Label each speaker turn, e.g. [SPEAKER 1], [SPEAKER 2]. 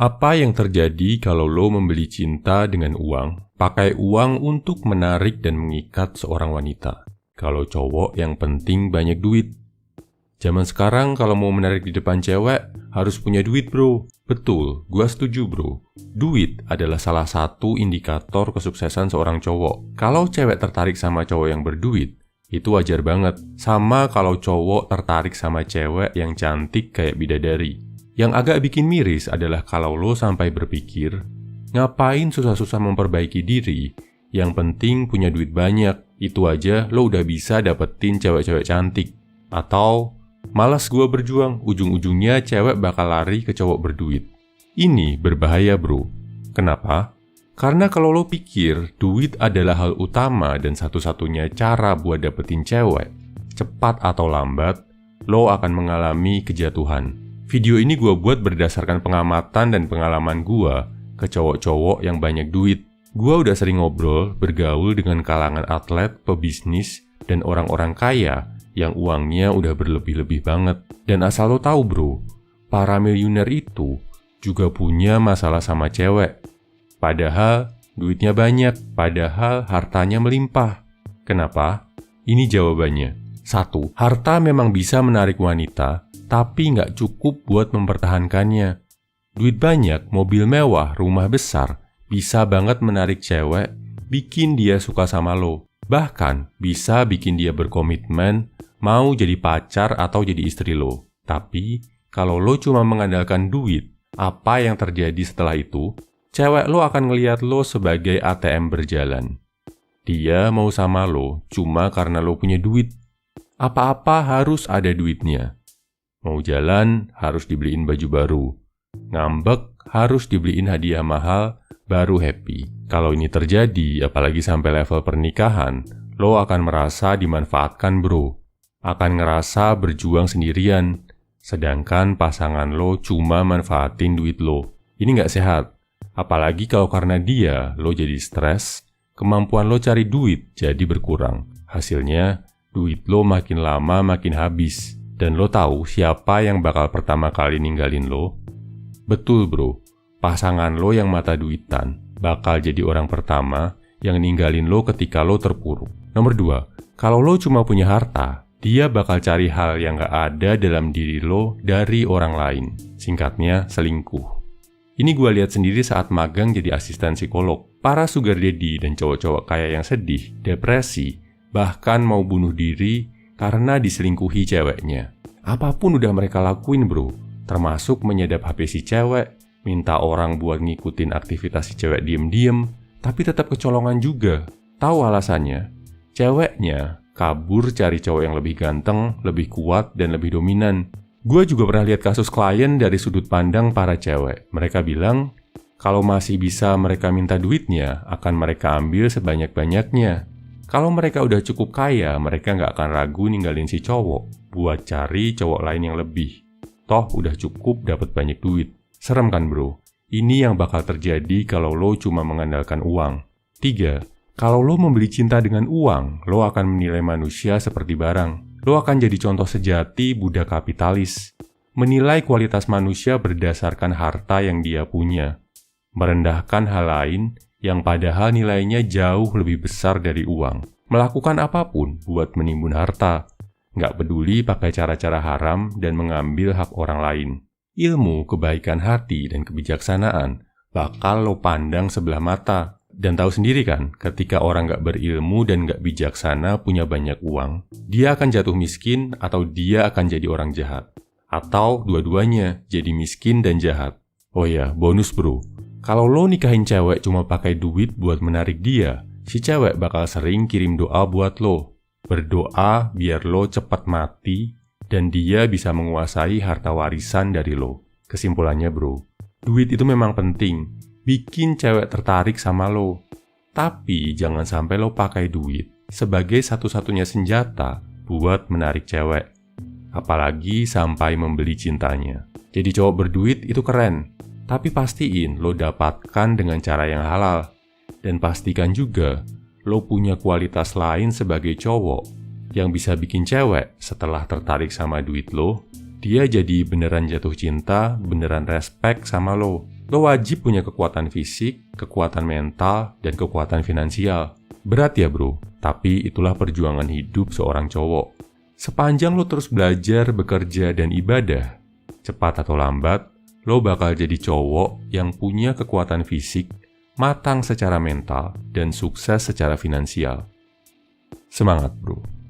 [SPEAKER 1] Apa yang terjadi kalau lo membeli cinta dengan uang, pakai uang untuk menarik dan mengikat seorang wanita? Kalau cowok yang penting banyak duit. Zaman sekarang kalau mau menarik di depan cewek, harus punya duit bro. Betul, gua setuju bro. Duit adalah salah satu indikator kesuksesan seorang cowok. Kalau cewek tertarik sama cowok yang berduit, itu wajar banget. Sama kalau cowok tertarik sama cewek yang cantik kayak bidadari. Yang agak bikin miris adalah kalau lo sampai berpikir, ngapain susah-susah memperbaiki diri? Yang penting punya duit banyak, itu aja lo udah bisa dapetin cewek-cewek cantik. Atau, malas gua berjuang, ujung-ujungnya cewek bakal lari ke cowok berduit. Ini berbahaya bro. Kenapa? Karena kalau lo pikir duit adalah hal utama dan satu-satunya cara buat dapetin cewek, cepat atau lambat, lo akan mengalami kejatuhan. Video ini gue buat berdasarkan pengamatan dan pengalaman gue ke cowok-cowok yang banyak duit. Gue udah sering ngobrol, bergaul dengan kalangan atlet, pebisnis, dan orang-orang kaya yang uangnya udah berlebih-lebih banget. Dan asal lo tahu bro, para miliuner itu juga punya masalah sama cewek. Padahal duitnya banyak, padahal hartanya melimpah. Kenapa? Ini jawabannya. 1. Harta memang bisa menarik wanita, tapi nggak cukup buat mempertahankannya. Duit banyak, mobil mewah, rumah besar, bisa banget menarik cewek, bikin dia suka sama lo. Bahkan, bisa bikin dia berkomitmen, mau jadi pacar atau jadi istri lo. Tapi, kalau lo cuma mengandalkan duit, apa yang terjadi setelah itu? Cewek lo akan ngelihat lo sebagai ATM berjalan. Dia mau sama lo cuma karena lo punya duit. Apa-apa harus ada duitnya. Mau jalan, harus dibeliin baju baru. Ngambek, harus dibeliin hadiah mahal, baru happy. Kalau ini terjadi, apalagi sampai level pernikahan, lo akan merasa dimanfaatkan bro. Akan ngerasa berjuang sendirian. Sedangkan pasangan lo cuma manfaatin duit lo. Ini nggak sehat. Apalagi kalau karena dia, lo jadi stres, kemampuan lo cari duit jadi berkurang. Hasilnya, duit lo makin lama makin habis. Dan lo tahu siapa yang bakal pertama kali ninggalin lo? Betul bro, pasangan lo yang mata duitan bakal jadi orang pertama yang ninggalin lo ketika lo terpuruk. Nomor 2, kalau lo cuma punya harta, dia bakal cari hal yang gak ada dalam diri lo dari orang lain. Singkatnya, selingkuh. Ini gue lihat sendiri saat magang jadi asisten psikolog. Para sugar daddy dan cowok-cowok kaya yang sedih, depresi, bahkan mau bunuh diri karena diselingkuhi ceweknya. Apapun udah mereka lakuin bro, termasuk menyadap HP si cewek, minta orang buat ngikutin aktivitas si cewek diem-diem, tapi tetap kecolongan juga. Tahu alasannya? Ceweknya kabur cari cowok yang lebih ganteng, lebih kuat, dan lebih dominan. Gue juga pernah lihat kasus klien dari sudut pandang para cewek. Mereka bilang, kalau masih bisa mereka minta duitnya, akan mereka ambil sebanyak-banyaknya. Kalau mereka udah cukup kaya, mereka nggak akan ragu ninggalin si cowok buat cari cowok lain yang lebih. Toh udah cukup dapat banyak duit. Serem kan bro? Ini yang bakal terjadi kalau lo cuma mengandalkan uang. 3. Kalau lo membeli cinta dengan uang, lo akan menilai manusia seperti barang. Lo akan jadi contoh sejati budak kapitalis. Menilai kualitas manusia berdasarkan harta yang dia punya. Merendahkan hal lain yang padahal nilainya jauh lebih besar dari uang. Melakukan apapun buat menimbun harta. Nggak peduli pakai cara-cara haram dan mengambil hak orang lain. Ilmu, kebaikan hati, dan kebijaksanaan bakal lo pandang sebelah mata. Dan tahu sendiri kan, ketika orang nggak berilmu dan nggak bijaksana punya banyak uang, dia akan jatuh miskin atau dia akan jadi orang jahat. Atau dua-duanya, jadi miskin dan jahat. Oh ya, bonus bro. Kalau lo nikahin cewek cuma pakai duit buat menarik dia, si cewek bakal sering kirim doa buat lo. Berdoa biar lo cepat mati dan dia bisa menguasai harta warisan dari lo. Kesimpulannya bro, duit itu memang penting, bikin cewek tertarik sama lo. Tapi jangan sampai lo pakai duit sebagai satu-satunya senjata buat menarik cewek. Apalagi sampai membeli cintanya. Jadi cowok berduit itu keren. Tapi pastiin lo dapatkan dengan cara yang halal. Dan pastikan juga lo punya kualitas lain sebagai cowok yang bisa bikin cewek setelah tertarik sama duit lo, dia jadi beneran jatuh cinta, beneran respect sama lo. Lo wajib punya kekuatan fisik, kekuatan mental, dan kekuatan finansial. Berat ya bro, tapi itulah perjuangan hidup seorang cowok. Sepanjang lo terus belajar, bekerja, dan ibadah, cepat atau lambat, lo bakal jadi cowok yang punya kekuatan fisik, matang secara mental, dan sukses secara finansial. Semangat bro!